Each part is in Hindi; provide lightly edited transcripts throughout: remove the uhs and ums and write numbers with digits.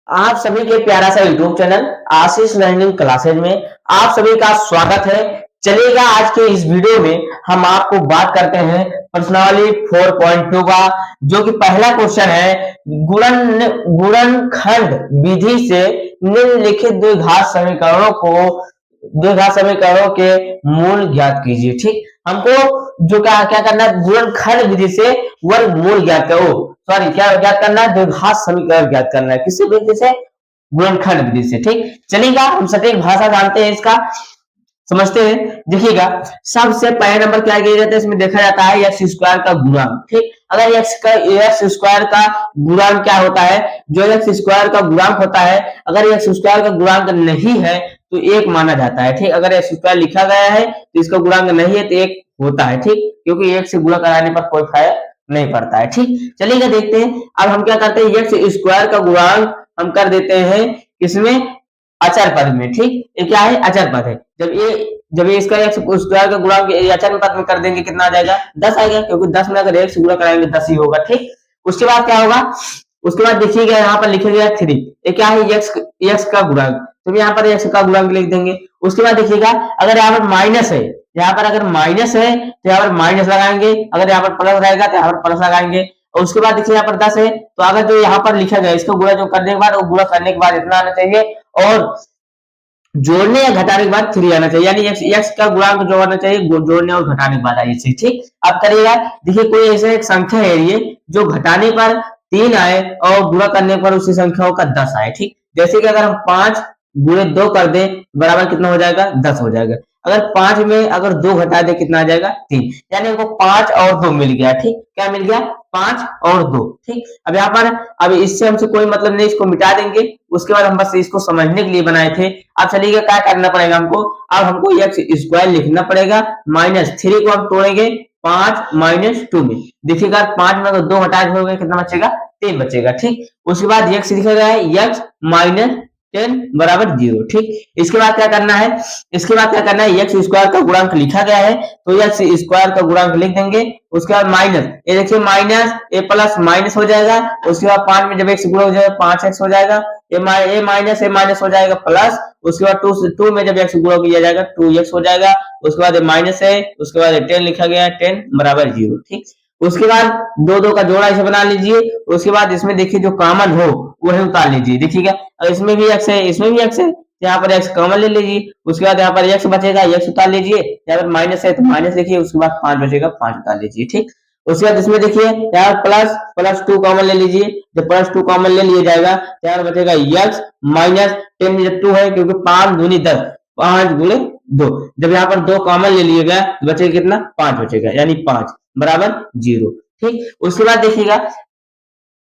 आप सभी के प्यारा सा यूट्यूब चैनल आशीष लर्निंग क्लासेज में आप सभी का स्वागत है। चलिएगा आज के इस वीडियो में हम आपको बात करते हैं प्रश्नावली 4.2 का, जो कि पहला क्वेश्चन है गुणनखंड विधि से निम्नलिखित द्विघात समीकरणों के मूल ज्ञात कीजिए। ठीक, हमको जो क्या क्या करना है, गुणनखंड विधि से वर्गमूल ज्ञात करो, सॉरी क्या ज्ञात करना है, द्विघात समीकरण ज्ञात करना है। किसी विधि से? गुणनखंड विधि से। ठीक, चलिएगा हम सटीक भाषा जानते हैं इसका, समझते हैं। देखिएगा, सबसे पहले नंबर क्या किया जाता है, इसमें देखा जाता है एक्स स्क्वायर का गुणांक। ठीक, अगर एक्स स्क्वायर का गुणांक क्या होता है, जो एक्स स्क्वायर का गुणांक होता है, अगर एक्स स्क्वायर का गुणांक नहीं है तो एक माना जाता है। ठीक, अगर एक्स स्क्वायर लिखा गया है तो इसका गुणांक नहीं है तो एक होता है। ठीक, क्योंकि एक से गुणा कराने पर कोई फायदा नहीं पड़ता है। ठीक, चलिएगा देखते हैं। अब हम क्या करते हैं, एक्स स्क्वायर का गुणांक हम कर देते हैं इसमें अचर पद में। ठीक, ये क्या है, अचर पद है। जब ये इसका एक्स स्क्वायर का गुणांक अचर पद में कर देंगे, कितना आ जाएगा, 10 आएगा, क्योंकि 10 में अगर एक से गुणा कराएंगे 10 ही होगा। ठीक, उसके बाद क्या होगा, उसके बाद देखिएगा यहाँ पर लिखेगा 3, ये क्या है, एक्स का गुणांक, तो यहाँ पर एक्स का गुणांक लिख देंगे। उसके बाद देखिएगा, अगर यहाँ पर माइनस है, यहाँ पर अगर माइनस है तो यहाँ पर माइनस लगाएंगे, अगर यहाँ पर प्लस रहेगा तो यहाँ पर प्लस लगाएंगे। और उसके बाद देखिए यहाँ पर 10 है, तो अगर जो यहाँ पर लिखा गया इसको गुणा जो करने के बाद, वो गुणा करने के बाद इतना आना चाहिए, और जोड़ने या घटाने के बाद 3 आना चाहिए, यानी एक्स का गुणांक जो आना चाहिए जोड़ने और घटाने के बाद आइए। ठीक, अब करिएगा, देखिए कोई ऐसे एक संख्या है ये जो घटाने पर 3 आए और गुणा करने पर उसी संख्याओं का 10 आए। ठीक, जैसे कि अगर हम 5 गुणे 2 कर दे बराबर कितना हो जाएगा, 10 हो जाएगा। अगर 5 में अगर 2 घटा दे कितना आ जाएगा, 3, यानी हमको 5 और 2 मिल गया। ठीक, क्या मिल गया, 5 और 2। ठीक, अब यहाँ पर अब इससे हमसे कोई मतलब नहीं, इसको मिटा देंगे। उसके बाद हम बस इसको समझने के लिए बनाए थे। अब चलिएगा क्या करना पड़ेगा हमको, अब हमको एक्स स्क्वायर लिखना पड़ेगा, -3 को हम तोड़ेंगे 5 - 2 में। देखिएगा 5 में अगर 2 हटा दोगे कितना बचेगा, 3 बचेगा। ठीक, उसके बाद एक्स लिखा गया है एक्स -10 बराबर 0। ठीक, इसके बाद क्या करना है, इसके बाद क्या करना है, एक्स स्क्वायर का गुणांक लिखा गया है तो एक्स स्क्वायर का गुणांक लिख देंगे। उसके बाद माइनस, ये देखिए माइनस ए प्लस माइनस हो जाएगा। उसके बाद 5 में जब एक्स गुणा हो जाएगा 5x हो जाएगा, ए माइनस हो जाएगा प्लस, उसके बाद 2 में जब एक्स गुणा किया जाएगा 2x हो जाएगा। उसके बाद माइनस है, उसके बाद 10 लिखा गया है 10 बराबर 0। ठीक, उसके बाद 2 का जोड़ा इसे बना लीजिए। उसके बाद इसमें देखिए जो कॉमन हो वही उतार लीजिए। देखिएगा इसमें भी x है, इसमें भी x है, यहाँ पर x कॉमन ले लीजिए। उसके बाद यहाँ पर x बचेगा, x उतार लीजिए। यहाँ पर माइनस है तो माइनस लिखिए, उसके बाद 5 बचेगा, 5 उतार लीजिए। ठीक, उसके बाद इसमें देखिए यहाँ +2 कॉमन ले लीजिए। जब +2 कॉमन ले लिया जाएगा यहाँ बचेगा x -10 में जब 2 है, क्योंकि 5 दूनी 10, 5 गुणे 2। जब यहाँ पर 2 कॉमन ले लिएगा बचेगा कितना, 5 बचेगा, यानी 5 बराबर 0। ठीक, उसके बाद देखिएगा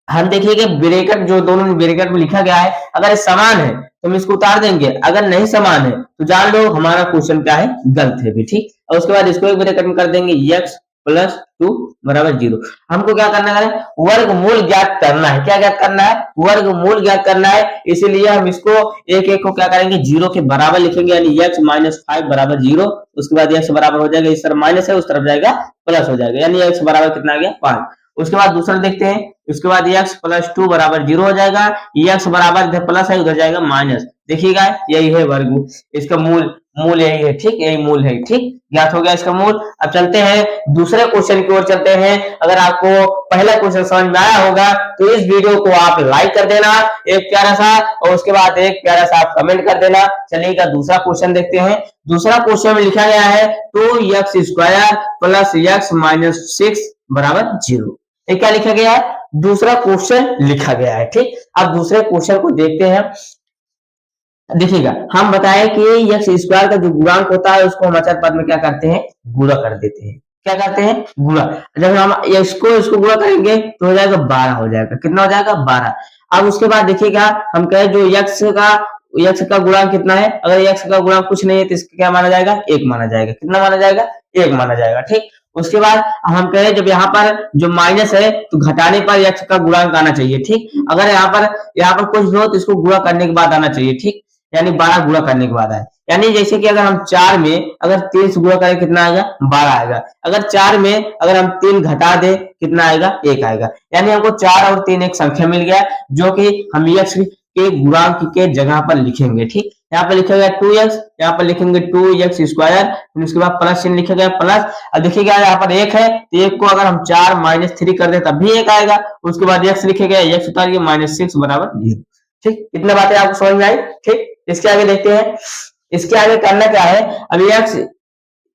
हम देखिएगा ब्रैकेट, जो दोनों ब्रैकेट में लिखा गया है, अगर ये समान है तो हम इसको उतार देंगे, अगर नहीं समान है तो जान लो हमारा क्वेश्चन क्या है, गलत है भी। ठीक, और उसके बाद इसको एक ब्रैकेट में कर देंगे x +2 बराबर 0। हमको क्या करना है, वर्गमूल ज्ञात करना है। क्या ज्ञात करना है, वर्गमूल ज्ञात करना है। इसीलिए हम इसको एक एक को क्या करेंगे, 0 के बराबर लिखेंगे, यानी x -5 बराबर 0। उसके बाद x बराबर हो जाएगा, इस तरफ माइनस है उस तरफ जाएगा प्लस हो जाएगा, यानी x बराबर कितना आ गया, 5। उसके बाद दूसरा देखते हैं, उसके बाद x +2 बराबर 0 हो जाएगा, x बराबर इधर प्लस है उधर जाएगा माइनस। देखिएगा यही है वर्गमूल, इसका मूल यही है। ठीक, यही मूल है। ठीक, ज्ञात हो गया इसका मूल। अब चलते हैं दूसरे क्वेश्चन की ओर चलते हैं। अगर आपको पहला क्वेश्चन समझ में आया होगा तो इस वीडियो को आप लाइक कर देना एक प्यारा सा, और उसके बाद एक प्यारा सा आप कमेंट कर देना। चलिएगा दूसरा क्वेश्चन देखते हैं। दूसरा क्वेश्चन में लिखा गया है 2x² + x -6 बराबर 0। ये क्या लिखा गया है, दूसरा क्वेश्चन लिखा गया है। ठीक, अब दूसरे क्वेश्चन को देखते हैं। देखिएगा हम बताएं कि एक्स स्क्वायर का जो गुणांक होता है उसको हम अचर पद में क्या करते हैं, गुणा कर देते हैं। क्या करते हैं, गुणा। जब हम इसको गुणा करेंगे तो हो जाएगा 12 हो जाएगा, कितना हो जाएगा, 12। अब उसके बाद देखिएगा हम कहें जो एक्स का गुणांक कितना है, अगर एक्स का गुणांक कुछ नहीं है तो इसका क्या माना जाएगा, 1 माना जाएगा। कितना माना जाएगा, 1 माना जाएगा। ठीक, उसके बाद हम कहें जब यहाँ पर जो माइनस है तो घटाने पर एक्स का गुणांक आना चाहिए। ठीक, अगर यहाँ पर कुछ भी हो तो इसको गुणा करने के बाद आना चाहिए। ठीक, यानी 12 गुणा करने के बाद आए, यानी जैसे कि अगर हम 4 में अगर 3 से गुणा करें कितना आएगा, 12 आएगा। अगर 4 में अगर हम 3 घटा दे कितना आएगा, 1 आएगा। यानी हमको 4 और 3 एक संख्या मिल गया, जो कि हम के गुणांक के जगह पर लिखेंगे। ठीक, यहाँ पर लिखेगा 2x, यहाँ पर लिखेंगे 2x स्क्वायर, फिर उसके बाद प्लस चिन्ह लिखेगा प्लस। अब देखिएगा यहाँ पर 1 है तो 1 को अगर हम 4 माइनस 3 कर दे तब भी 1 आएगा। उसके बाद x लिखेगा, x उतारिए -6 बराबर 0। ठीक, इतने बातें आपको समझ में आई। ठीक, इसके आगे देखते हैं, इसके आगे करना क्या है। अभी x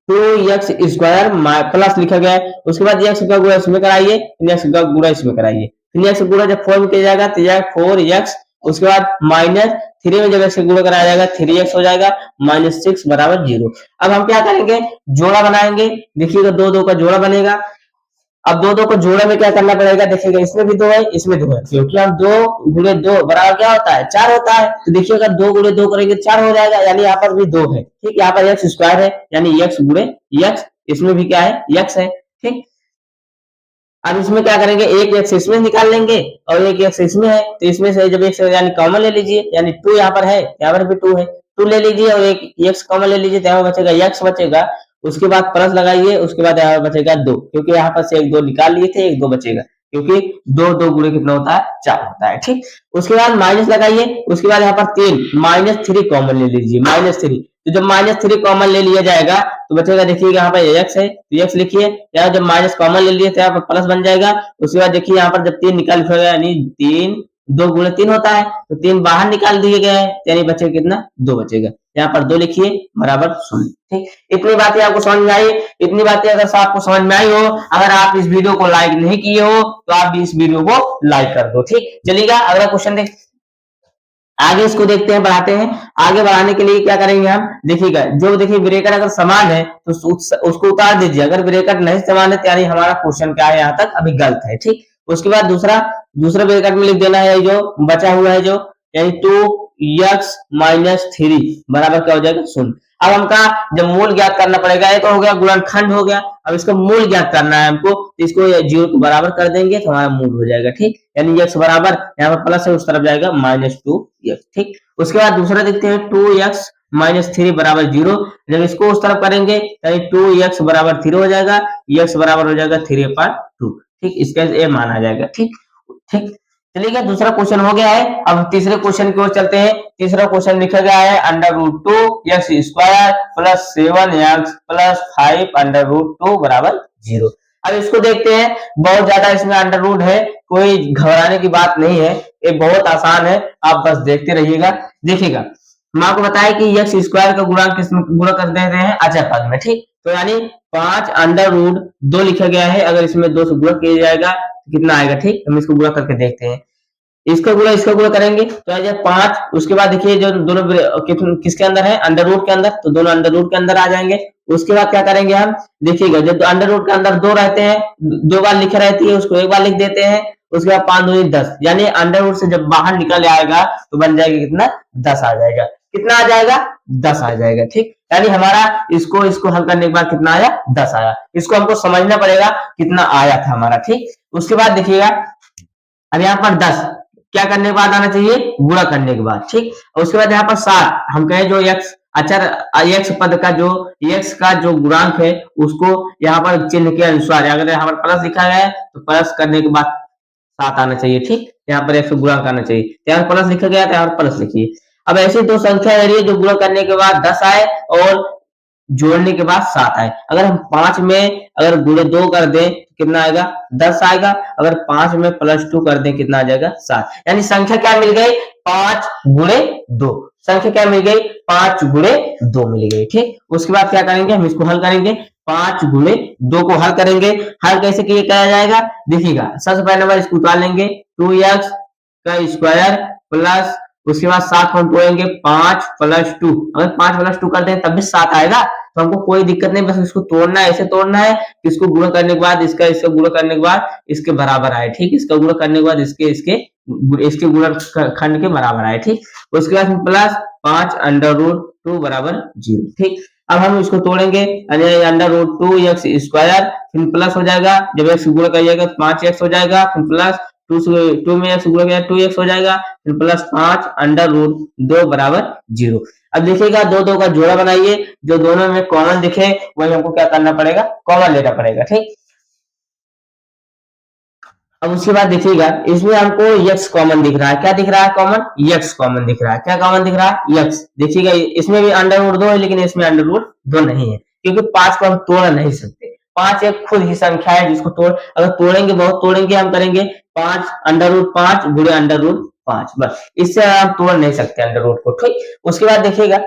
2x स्क्वायर प्लस लिखा गया है, उसके बाद x का गुणा इसमें कराइए, x का गुणा इसमें कराइए, फिर x गुणा जब 4 में किया जाएगा तो यह 4x, उसके बाद -3 में जब x गुणा कराया जाएगा 3x हो जाएगा, -6 बराबर 0। अब हम क्या करेंगे, जोड़ा बनाएंगे। देखिएगा 2 2 का जोड़ा बनेगा। अब 2 2 को जोड़े में क्या करना पड़ेगा, देखिएगा इसमें भी 2 है, इसमें 2 है, क्योंकि हम 2 गुणे 2 बराबर क्या होता है, 4 होता है। तो देखिएगा 2 गुणे 2 करेंगे 4 हो जाएगा, यानी यहाँ पर भी 2 है। ठीक, यहाँ पर x स्क्वायर है, यानी x गुणे x, इसमें भी क्या है, x है। ठीक, अब इसमें क्या करेंगे, एक x इसमें निकाल लेंगे और एक x इसमें है, तो इसमें से जब x यानी कॉमन ले लीजिए, यानी 2 यहाँ पर है, यहाँ पर भी 2 है, 2 ले लीजिए और एक x कॉमन ले लीजिए, तो यहाँ बचेगा x बचेगा। उसके बाद प्लस लगाइए, उसके बाद यहाँ बचेगा 2, क्योंकि यहाँ पर से 1 2 निकाल लिए थे, 1 2 बचेगा, क्योंकि 2 2 गुणे कितना होता है, 4 होता है। ठीक, उसके बाद माइनस लगाइए, उसके बाद यहाँ पर 3 -3 कॉमन ले लीजिए, -3। तो जब -3 कॉमन ले लिया जाएगा तो बचेगा, देखिए यहाँ पर x है तो x लिखिए, यहाँ जब माइनस कॉमन ले लिए तो यहाँ पर प्लस बन जाएगा। उसके बाद देखिए यहाँ पर जब 3 निकाल लिखा गया, यानी 3 2 गुणे 3 होता है, तो 3 बाहर निकाल दिए गए हैं, यानी बचेगा कितना, 2 बचेगा। यहाँ पर 2 लिखिए बराबर 0। ठीक, इतनी बातें आपको समझ में आई। इतनी बातें अगर आपको समझ में आई हो, अगर आप इस वीडियो को लाइक नहीं किए हो तो आप भी इस वीडियो को लाइक कर दो। ठीक, चलिएगा अगला क्वेश्चन देख, आगे इसको देखते हैं, बढ़ाते हैं। आगे बढ़ाने के लिए क्या करेंगे हम, देखिएगा जो देखिए ब्रेकर अगर समान है तो उसको उतार दीजिए, अगर ब्रेकर नहीं समान है तो यानी हमारा क्वेश्चन क्या है, यहाँ तक अभी गलत है। ठीक, उसके बाद दूसरा ब्रेकेट में लिख देना है जो बचा हुआ है, जो यानी 2x - 3 बराबर क्या हो जाएगा, 0। अब हमका जब मूल ज्ञात करना पड़ेगा, ये तो हो गया गुणनखंड हो गया, अब इसका मूल ज्ञात करना है हमको, तो इसको 0 को बराबर कर देंगे तो हमारा मूल हो जाएगा। ठीक, यानी x बराबर, यहाँ पर प्लस है उस तरफ जाएगा -2x। ठीक, उसके बाद दूसरा देखते हैं 2x - 3 बराबर 0। जब इसको उस तरफ करेंगे यानी 2x बराबर 0 हो जाएगा, x बराबर हो जाएगा 3/2। ठीक, इसका ये मान आ जाएगा। ठीक, ठीक, चलिए दूसरा क्वेश्चन हो गया है। अब तीसरे क्वेश्चन की ओर चलते हैं। तीसरा क्वेश्चन लिखा गया है √2x square plus 7x plus 5 √2 बराबर 0। अब इसको देखते हैं, बहुत ज्यादा इसमें अंडर रूट है, कोई घबराने की बात नहीं है, ये बहुत आसान है, आप बस देखते रहिएगा। देखिएगा हम आपको बताया कि x स्क्वायर का गुणा किसमें गुणा कर देते हैं, अचर पद में। ठीक, तो यानी 5 √2 लिखा गया है, अगर इसमें 2 से गुणा किया जाएगा तो कितना आएगा। ठीक, हम इसको गुणा करके देखते हैं, इसका गुणा करेंगे तो आ जाए 5। उसके बाद देखिए जो दोनों किसके अंदर है, अंडर रूट के अंदर, तो दोनों अंडर रूट के अंदर आ जाएंगे। उसके बाद क्या करेंगे हम, देखिएगा जब अंडर रूट के अंदर 2 रहते हैं, 2 बार लिखे रहती है, उसको एक बार लिख देते हैं। उसके बाद 5 दूनी 10, यानी अंडर रूट से जब बाहर निकल आएगा तो बन जाएगा कितना, 10 आ जाएगा। कितना आ जाएगा, 10 आ जाएगा। ठीक, यानी हमारा इसको हल करने के बाद कितना आया, 10 आया। इसको हमको समझना पड़ेगा कितना आया था हमारा। ठीक, उसके बाद देखिएगा अब यहाँ पर 10 क्या करने के बाद आना चाहिए, गुणा करने के बाद। ठीक, और उसके बाद यहाँ पर 7 हम कहें जो x अचर x पद का जो x का जो गुणांक है उसको यहाँ पर चिन्ह के अनुसार, अगर यहाँ पर प्लस लिखा गया है तो प्लस करने के बाद 7 आना चाहिए। ठीक, यहाँ पर x गुणा करना चाहिए, यहाँ पर प्लस लिखा गया था, यहाँ पर प्लस लिखिए। अब ऐसी दो संख्या है जो गुणा करने के बाद 10 आए और जोड़ने के बाद 7 आए। अगर हम 5 में अगर गुणे 2 कर दें तो कितना आएगा, 10 आएगा। अगर 5 में +2 कर दें कितना आ जाएगा, 7। यानी संख्या क्या मिल गई, 5 गुणे 2। संख्या क्या मिल गई, 5 गुणे 2 मिल गई। ठीक, उसके बाद क्या करेंगे, हम इसको हल करेंगे, 5 गुणे 2 को हल करेंगे। हल कैसे किया जाएगा, देखिएगा सबसे पहले नंबर इसको उतार लेंगे, 2x का स्क्वायर प्लस उसके बाद 7 हम तोड़ेंगे, 5 + 2। अगर 5 + 2 करते हैं तब भी 7 आएगा, तो हमको कोई दिक्कत नहीं, बस इसको तोड़ना है, ऐसे तोड़ना है कि इसको गुणा करने के बाद इसका गुणा करने के बाद इसके बराबर आए। ठीक, इसका गुणा करने के बाद इसके गुणनखंड के बराबर आए। ठीक, उसके बाद प्लस 5 √2 बराबर 0। ठीक, अब हम इसको तोड़ेंगे, √2x स्क्वायर, फिर प्लस हो जाएगा, जब x गुणा करिएगा 5x हो जाएगा, फिर प्लस 2 में x गुणा किया 2x हो जाएगा, फिर प्लस 5 √2 बराबर 0। अब देखिएगा 2 2 का जोड़ा बनाइए, जो दोनों में कॉमन दिखे वही हमको क्या करना पड़ेगा, कॉमन लेना पड़ेगा। ठीक, अब उसके बाद देखिएगा इसमें हमको यक्स कॉमन दिख रहा है। क्या दिख रहा है कॉमन? यक्स कॉमन दिख रहा है। क्या कॉमन दिख रहा है? यक्स। देखिएगा इसमें भी अंडर रूट 2 है, लेकिन इसमें अंडर रूट 2 नहीं है, क्योंकि 5 को हम तोड़ नहीं सकते। 5 एक खुद ही संख्या है जिसको अगर तोड़ेंगे, बहुत तोड़ेंगे, हम करेंगे 5 अंडर रूट 5 गुणे अंडर रूट 5, बस। इससे हम तोड़ नहीं सकते अंडर रूट को, ठीक। उसके बाद देखिएगा,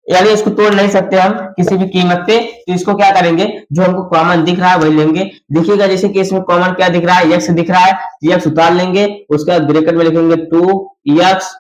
यानी इसको तोड़ नहीं सकते हम किसी भी कीमत पे, तो इसको क्या करेंगे, जो हमको कॉमन दिख रहा है वही लेंगे। देखिएगा जैसे कि इसमें कॉमन क्या दिख रहा है, यक्स दिख रहा है, यक्स उतार लेंगे, उसके बाद ब्रैकेट में लिखेंगे 2 यक्स,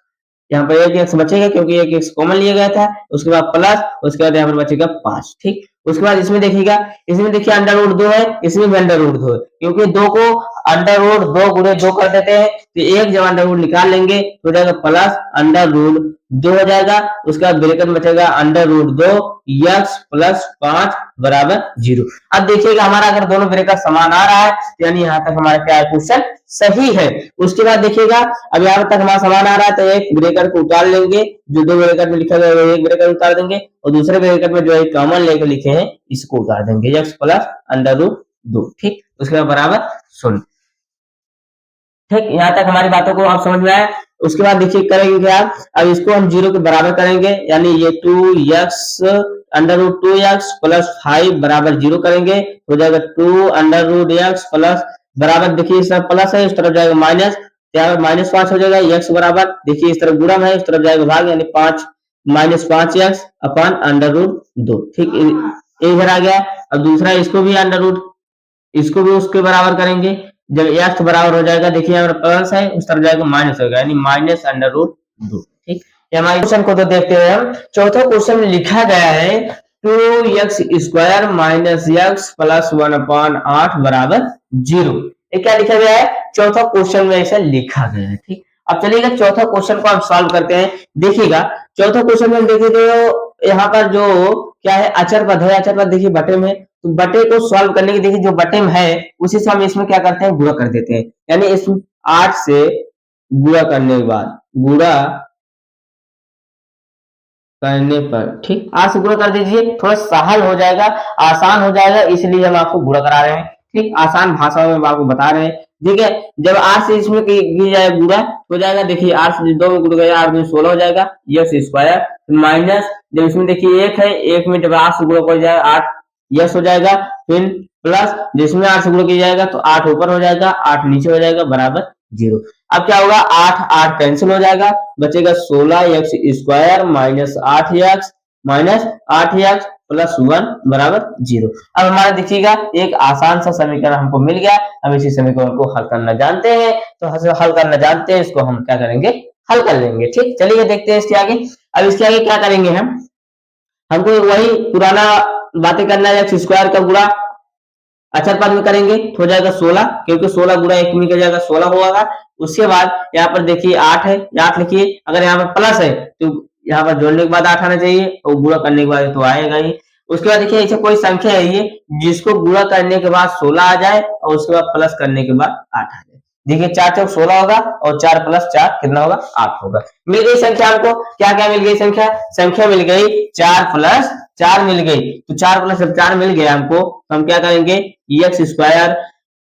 यहाँ पर एक एक्स बचेगा क्योंकि एक एक्स कॉमन लिया गया था, उसके बाद प्लस, उसके बाद यहाँ पर बचेगा 5, ठीक। उसके बाद इसमें देखिएगा, इसमें देखिए अंडर रूट 2 है, इसमें भी अंडर रूट 2 है, क्योंकि 2 को अंडर रूट 2 गुणे 2 कर देते हैं, तो एक जब अंडर रूट निकाल लेंगे तो हो जाएगा प्लस अंडर रूट 2 हो जाएगा। उसके बाद ब्रैकेट में बचेगा अंडर रूट 2 यक्स प्लस 5 बराबर 0। अब देखिएगा हमारा अगर दोनों ब्रैकेट समान आ रहा है, यानी यहाँ तक हमारा क्या है, क्वेश्चन सही है। उसके बाद देखिएगा अब यहाँ तक हमारा समान आ रहा है, तो एक ब्रैकेट को उतार लेंगे, जो दो ब्रैकेट में लिखा गया है एक ब्रैकेट उतार देंगे, और दूसरे ब्रैकेट में जो है कॉमन लेकर लिखे हैं इसको उतार देंगे, यक्स प्लस अंडर रूट 2, ठीक। उसके बाद बराबर 0, ठीक। यहाँ तक हमारी बातों को आप समझ में आए। उसके बाद देखिए करेंगे क्या, अब इसको हम 0 के बराबर करेंगे, यानी ये 2 x under root 2 x plus 5 बराबर 0 करेंगे, हो जाएगा 2 अंडर रूट यक्स प्लस बराबर, देखिए इस तरफ प्लस है, इस तरफ जाएगा माइनस, यहाँ माइनस 5 हो जाएगा, यक्स बराबर देखिए इस तरफ गुणा है, इस तरफ जाएगा भाग, यानी 5 माइनस 5 यक्स अपन अंडर रूट 2, ठीक। इधर आ गया। अब दूसरा इसको भी अंडर रूट, इसको भी उसके बराबर करेंगे, जब एक्स बराबर हो जाएगा, देखिए यहाँ प्लस है, उस तरफ जाएगा माइनस होगा, यानी माइनस अंडर रूट 2, ठीक। ये हमारे क्वेश्चन को तो देखते हैं हम। चौथा क्वेश्चन में लिखा गया है 2x² माइनस एक्स प्लस 1/8 बराबर 0। ये क्या लिखा गया है? चौथा क्वेश्चन में ऐसा लिखा गया है, ठीक। अब चलिएगा चौथा क्वेश्चन को हम सॉल्व करते हैं। देखिएगा चौथा क्वेश्चन में देखे तो यहाँ पर जो क्या है, अचर पद है, अचर पद देखिए बटे में, तो बटे को सॉल्व करने की देखिए जो बटे में है उसी से हम इसमें क्या करते हैं, गुणा कर देते हैं, यानी इस 8 से गुणा करने के बाद, गुणा करने पर, ठीक, 8 से गुणा कर दीजिए, थोड़ा सहल हो जाएगा, आसान हो जाएगा, इसलिए हम आपको गुणा करा रहे हैं, ठीक। आसान भाषा में हम आपको बता रहे हैं, ठीक है। जब 8 से इसमें की जाए गुणा हो जाएगा, देखिए 8 से 2 में गुणा करेगा 8 में 16 हो जाएगा, यक्स स्क्वायर माइनस, जब इसमें देखिए 1 है, 1 में जब 8 से गुणा कर जाएगा 8 यस हो जाएगा, फिर प्लस जिसमें 8 से गुणा किया जाएगा तो 8 ऊपर हो जाएगा, 8 नीचे हो जाएगा बराबर 0। अब क्या होगा, 8 8 कैंसिल हो जाएगा, बचेगा 16 x square minus 8 x minus 8 x plus 1 बराबर 0। अब हमारा देखिएगा एक आसान सा समीकरण हमको मिल गया। हम इसी समीकरण को हल करना जानते हैं, तो हल करना जानते हैं, इसको हम क्या करेंगे, हल कर लेंगे, ठीक। चलिए देखते हैं इसके आगे। अब इसके आगे क्या करेंगे, हमको वही पुराना बातें करना है, एक्स स्क्वायर का गुणा अचर पद में करेंगे, तो हो जाएगा 16, क्योंकि 16 गुणा 1 में कर जाएगा 16 होगा। उसके बाद यहाँ पर देखिए 8 है, 8 लिखिए, अगर यहाँ पर प्लस है तो यहाँ पर जोड़ने के बाद 8 आना चाहिए, और गुणा करने के बाद तो आएगा ही। उसके बाद देखिए ऐसा कोई संख्या है ये जिसको गुणा करने के बाद 16 आ जाए और उसके बाद प्लस करने के बाद 8 आ जाए। देखिए 4 चौक 16 होगा, और 4 प्लस 4 कितना होगा, 8 होगा। मिल गई संख्या हमको, क्या क्या मिल गई संख्या, संख्या मिल गई 4 प्लस 4 मिल गई, तो 4 प्लस 4 मिल गया हमको, तो हम क्या करेंगे, एक्स स्क्वायर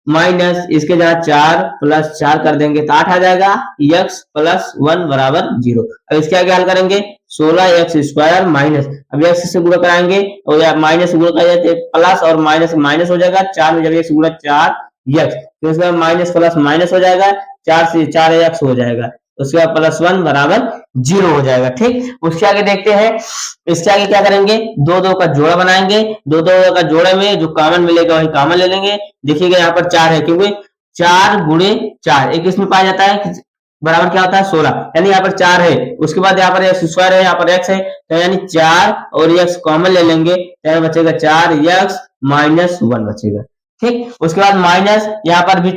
माइनस इसके जगह 4 प्लस 4 कर देंगे तो 8 आ जाएगा, एक्स प्लस 1 बराबर 0। अब इसके आगे हल करेंगे, 16 एक्स स्क्वायर माइनस, अब एक्स से गुणा कराएंगे और माइनस से गुणा कर जाते प्लस, और माइनस माइनस हो जाएगा, 4 में जब एक्स गुणा 4 एक्स, तो इसका माइनस प्लस माइनस हो जाएगा, 4 से 4 एक्स हो जाएगा, उसके बाद प्लस 1 बराबर 0 हो जाएगा, ठीक। उसके आगे देखते हैं, इसके आगे क्या करेंगे, दो दो का जोड़ा बनाएंगे, दो दो का जोड़े में जो कॉमन मिलेगा वही कॉमन ले लेंगे। देखिएगा यहाँ पर 4 है, क्योंकि 4 गुणे 4 एक इसमें पाया जाता है, बराबर क्या होता है 16, यानी यहाँ पर 4 है, उसके बाद यहाँ पर एक्स स्क्वायर है, यहाँ पर एक्स है, तो यानी 4 और एक्स कॉमन ले लेंगे, तो बचेगा 4 एक्स माइनस 1 बचेगा, ठीक। उसके बाद माइनस यहाँ पर भी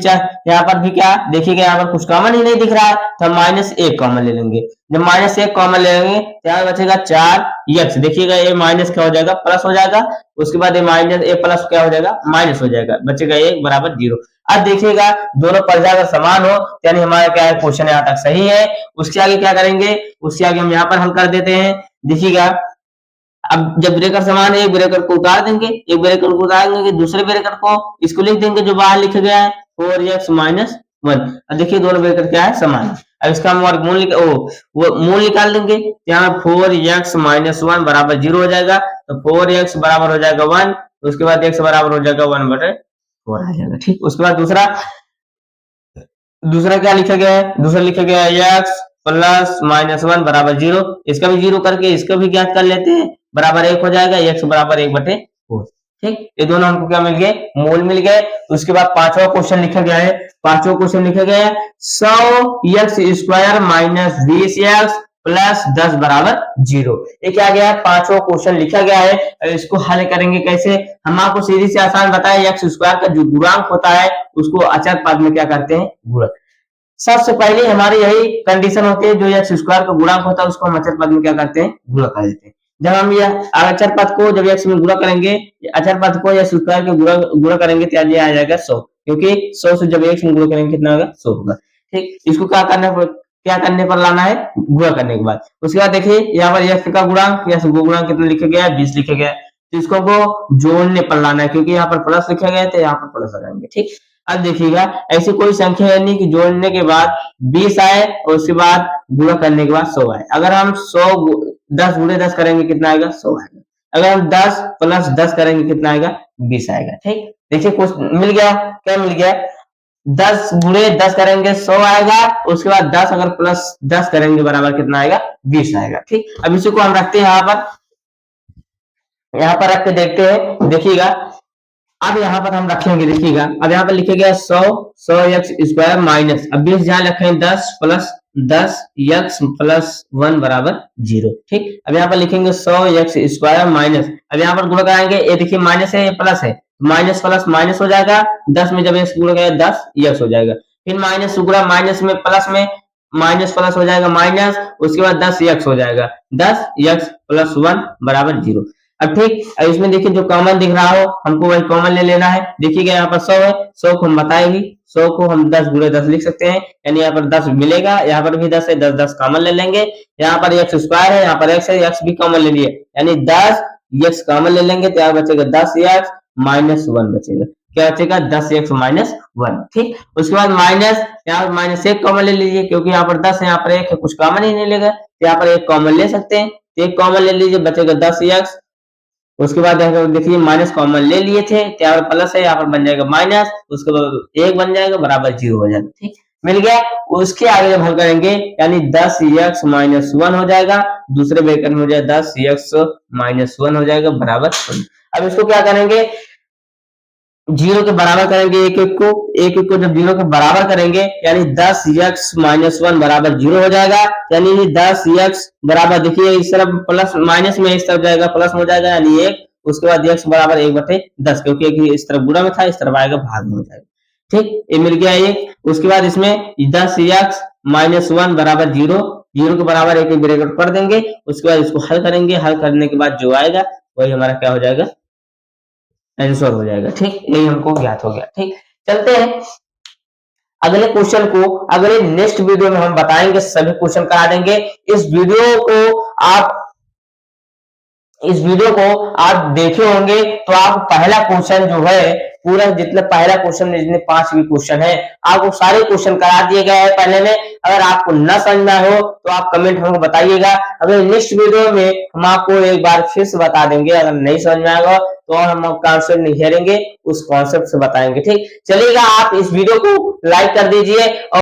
यहाँ पर भी क्या देखिएगा, यहाँ पर कुछ कॉमन ही नहीं दिख रहा है, तो हम -1 कॉमन ले लेंगे। जब -1 कॉमन ले लेंगे तो यहाँ बचेगा 4 एक्स, देखिएगा ये माइनस क्या हो जाएगा, प्लस हो जाएगा, उसके बाद ये माइनस ए प्लस क्या हो जाएगा, माइनस हो जाएगा, बचेगा 1 बराबर 0। अब देखिएगा दोनों परिचय अगर समान हो, यानी हमारा क्या है, क्वेश्चन यहाँ तक सही है। उसके आगे क्या करेंगे, उसके आगे हम यहाँ पर हल कर देते हैं। देखिएगा अब जब ब्रेकर समान है एक ब्रेकर को उतार देंगे, एक ब्रेकर को उतार देंगे, दूसरे ब्रेकर को इसको लिख देंगे जो बाहर लिखा गया है 4x माइनस 1। अब देखिए दोनों ब्रेकर क्या है समान है। अब इसका हम वर्गमूल वो मूल निकाल देंगे, यहाँ 4x माइनस 1 बराबर 0 हो जाएगा, तो 4x बराबर हो जाएगा 1, उसके बाद x बराबर हो जाएगा 1/4 आ जाएगा। ठीक, उसके बाद दूसरा क्या लिखा गया है, दूसरा लिखा गया है x प्लस माइनस 1 बराबर 0, इसका भी 0 करके इसका भी ज्ञात कर लेते हैं, बराबर 1 हो जाएगा, x बराबर 1/4। ठीक, ये दोनों हमको क्या मिल गए, मोल मिल गए। उसके बाद पांचवा क्वेश्चन लिखा गया है, पांचवा क्वेश्चन लिखा गया है 100x² माइनस 20x प्लस 10 बराबर 0। ये क्या गया है, पांचवा क्वेश्चन लिखा गया है। इसको हल करेंगे कैसे, हम आपको सीधी से आसान बताया, x² का जो गुणांक होता है उसको अचर पद में क्या करते हैं, गुणा। सबसे पहले हमारी यही कंडीशन होती है, जो x² का गुणांक होता है उसको हम अचर पद में क्या करते हैं, गुणा कर देते हैं। जब हम यह अचर पद को जब x में गुणा करेंगे, अचर पद को x² के गुणा करेंगे तो ये आ जाएगा 100, क्योंकि 100 से जब x में गुणा करेंगे कितना होगा, 100 होगा। ठीक, इसको क्या करने पर लाना है, गुणा करने के बाद। उसके बाद देखिए यहाँ पर x का गुणांक, x का गुणांक कितना लिखा गया है, 20 लिखा गया है, तो इसको जोड़ने पर लाना है, क्योंकि यहाँ पर प्लस लिखा गया है तो यहाँ पर प्लस लगाएंगे। ठीक, अब देखिएगा ऐसी कोई संख्या है नहीं कि जोड़ने के बाद 20 आए और उसके बाद गुणा करने के बाद 100 आए। अगर हम 10 गुणे 10 करेंगे कितना आएगा, 100 आएगा। अगर हम 10 प्लस 10 करेंगे कितना आएगा, 20 आएगा। ठीक, देखिए कुछ मिल गया, क्या मिल गया, 10 गुणे 10 करेंगे 100 आएगा, उसके बाद 10 अगर प्लस 10 करेंगे बराबर कितना आएगा, 20 आएगा। ठीक, अब इसी को हम रखते हैं यहाँ पर रख के देखते हैं, देखिएगा अब यहाँ पर हम रखेंगे, देखिएगा अब यहाँ पर लिखेगा 100x² माइनस, अब 20 जहां रखें 10 प्लस 10x प्लस 1 बराबर 0। ठीक, अब यहाँ पर लिखेंगे 100x² माइनस, अब यहाँ पर गुणा कराएंगे, ये देखिए माइनस है, ये प्लस है, माइनस प्लस माइनस हो जाएगा, 10 में जब x गुणा करेगा 10x हो जाएगा, फिर माइनस गुणा माइनस में माइनस प्लस हो जाएगा माइनस, उसके बाद 10x हो जाएगा, 10x प्लस 1 बराबर 0। अब ठीक, अब इसमें देखिए जो कॉमन दिख रहा हो हमको वही कॉमन ले लेना है। देखिएगा यहाँ पर 100 है, 100 को हम बताएंगे, 100 को हम 10 गुणे 10 लिख सकते हैं, यानी यहाँ पर 10 मिलेगा, यहाँ पर भी 10 है, 10 10 कॉमन ले लेंगे। यहाँ पर x² है, यहाँ पर x है, x भी कॉमन ले लिए, यानी 10x कॉमन ले लेंगे तो यहाँ बचेगा 10x माइनस 1 बचेगा, क्या बचेगा, 10x माइनस 1। ठीक, उसके बाद माइनस, यहाँ पर माइनस 1 कॉमन ले लीजिए, क्योंकि यहाँ पर 10 है, यहाँ पर 1 है, कुछ कॉमन ही नहीं लेगा, तो यहाँ पर 1 कॉमन ले सकते हैं, तो 1 कॉमन ले लीजिए, बचेगा 10x। उसके बाद देखिए माइनस कॉमन ले लिए थे, यहाँ पर प्लस है, यहाँ पर बन जाएगा माइनस, उसके बाद 1 बन जाएगा बराबर 0 हो जाएगा। ठीक, मिल गया। उसके आगे जब हल करेंगे यानी 10x माइनस 1 हो जाएगा, दूसरे ब्रैकेट में हो जाएगा 10x माइनस 1 हो जाएगा बराबर 0। अब इसको क्या करेंगे, 0 के बराबर करेंगे, एक एक को जब 0 के बराबर करेंगे यानी 10x माइनस 1 बराबर 0 हो जाएगा, यानी 10x बराबर, देखिए इस तरफ प्लस माइनस में इस तरफ जाएगा प्लस हो जाएगा, यानी 1, उसके बाद x बराबर 1/10, क्योंकि एक इस तरफ गुणा में था, इस तरफ आएगा भाग में हो जाएगा। ठीक, ये मिल गया एक। उसके बाद इसमें 10x माइनस 1 बराबर 0, 0 के बराबर एक ब्रैकेट कर देंगे, उसके बाद इसको हल करेंगे, हल करने के बाद जो आएगा वही हमारा क्या हो जाएगा, आंसर हो जाएगा। ठीक, यही हमको ज्ञात हो गया। ठीक, चलते हैं अगले क्वेश्चन को, अगले नेक्स्ट वीडियो में हम बताएंगे, सभी क्वेश्चन करा देंगे। इस वीडियो को आप देखे होंगे तो आप पहला क्वेश्चन जो है पूरा, जितने पहला क्वेश्चन में जितने 5 भी क्वेश्चन है आपको सारे क्वेश्चन करा दिए गए हैं पहले में। अगर आपको न समझ में हो तो आप कमेंट हमको बताइएगा, अगर नेक्स्ट वीडियो में हम आपको एक बार फिर से बता देंगे। अगर नहीं समझ में आएगा तो हम कॉन्सेप्ट नहीं घेरेंगे, उस कॉन्सेप्ट से बताएंगे। ठीक, चलिएगा, आप इस वीडियो को लाइक कर दीजिए और